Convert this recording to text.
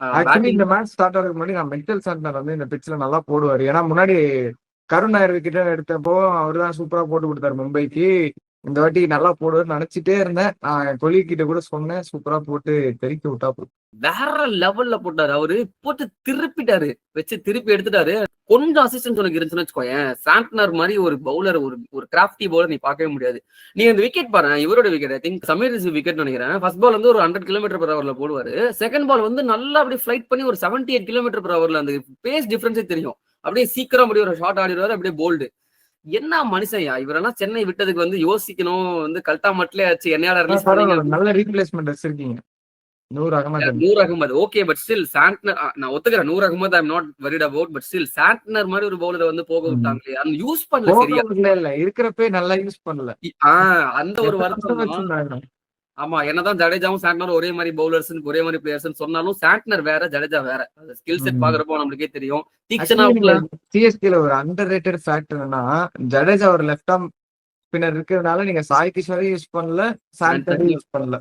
Actually batting. இந்த match start ஆகிறதுக்கு முன்னாடி நான் மிச்சல் சாண்டனர் வந்து இந்த பிச்சில் நல்லா போடுவார். ஏன்னா முன்னாடி கருண் நாயர் கிட்ட எடுத்தப்போ அவர் தான் சூப்பரா போட்டு கொடுத்தாரு மும்பைக்கு. இந்த வாட்டி நல்லா போடுவார்னு நினைச்சிட்டே இருந்தேன். நான் என் கொலி கிட்ட கூட சொன்னேன், சூப்பரா போட்டு தெறிக்க விட்டா வேற லெவல்ல போட்டாரு அவரு. போட்டு திருப்பிட்டாரு, வச்சு திருப்பி எடுத்துட்டாரு. கொஞ்சம் அசிஸ்டன்ஸ் உனக்கு இருந்துச்சுன்னு வச்சுக்கோயேன், சாண்ட்னர் மாதிரி ஒரு பவுலர், ஒரு கிராஃப்டி பவுலர் நீ பார்க்கவே முடியாது. நீ அந்த விக்கெட் பாரு, இவரோட wicket, I think Sameer wicket நினைக்கிறேன். ஃபர்ஸ்ட் பால் வந்து ஒரு 100 கிலோமீட்டர் பர் ஹவர்ல போடுவாரு. செகண்ட் பால் வந்து நல்லா அப்படியே ஃபிளைட் பண்ணி ஒரு 78 கிலோமீட்டர் பர் ஹவர்ல அந்த பேஸ் டிஃபரன்ஸே தெரியும். அப்படியே சீக்கிரம் அப்படியே ஒரு ஷாட் ஆடிடுவாரு, அப்படியே போல்டு. என்ன மனுஷன்யா இவரெல்லாம். சென்னை விட்டதுக்கு வந்து யோசிக்கணும். வந்து கல்டா மட்டிலே ஆச்சு, என்னையால ரிலீஸ் பண்ணீங்க. நல்ல ரீப்ளேஸ்மெண்ட் வச்சிருக்கீங்க. Noor Ahmed. Noor Ahmed okay, but still Santner நான் ஒத்துக்கிறேன். Noor Ahmed I'm not worried about, but still Santner மாதிரி ஒரு பவுலரை வந்து போக விட்டாங்களே, அந்த யூஸ் பண்ணல சரியா. இல்ல இருக்கிறப்பே நல்லா யூஸ் பண்ணல. அந்த ஒரு வருத்தம். ஆமா, என்னதான் ஜடேஜாவும் சாண்ட்னரும் ஒரே மாதிரி பவுலர்ஸ், ஒரே மாதிரி பிளேயர்ஸ் சொன்னாலும் சாண்ட்னர் வேற, ஜடேஜா வேற. ஸ்கில் செட் பாக்குறப்போ நம்மளுக்கே தெரியும். சிஎஸ்கேல ஒரு அண்டர் ரேட்டட் ஃபேக்டர்னா, ஜடேஜா ஒரு லெஃப்ட் ஆர்ம் ஸ்பின்னர் இருக்கிறதுனால நீங்க சாய் கிஷோரையும் யூஸ் பண்ணல, சாண்ட்னரையும் யூஸ் பண்ணல.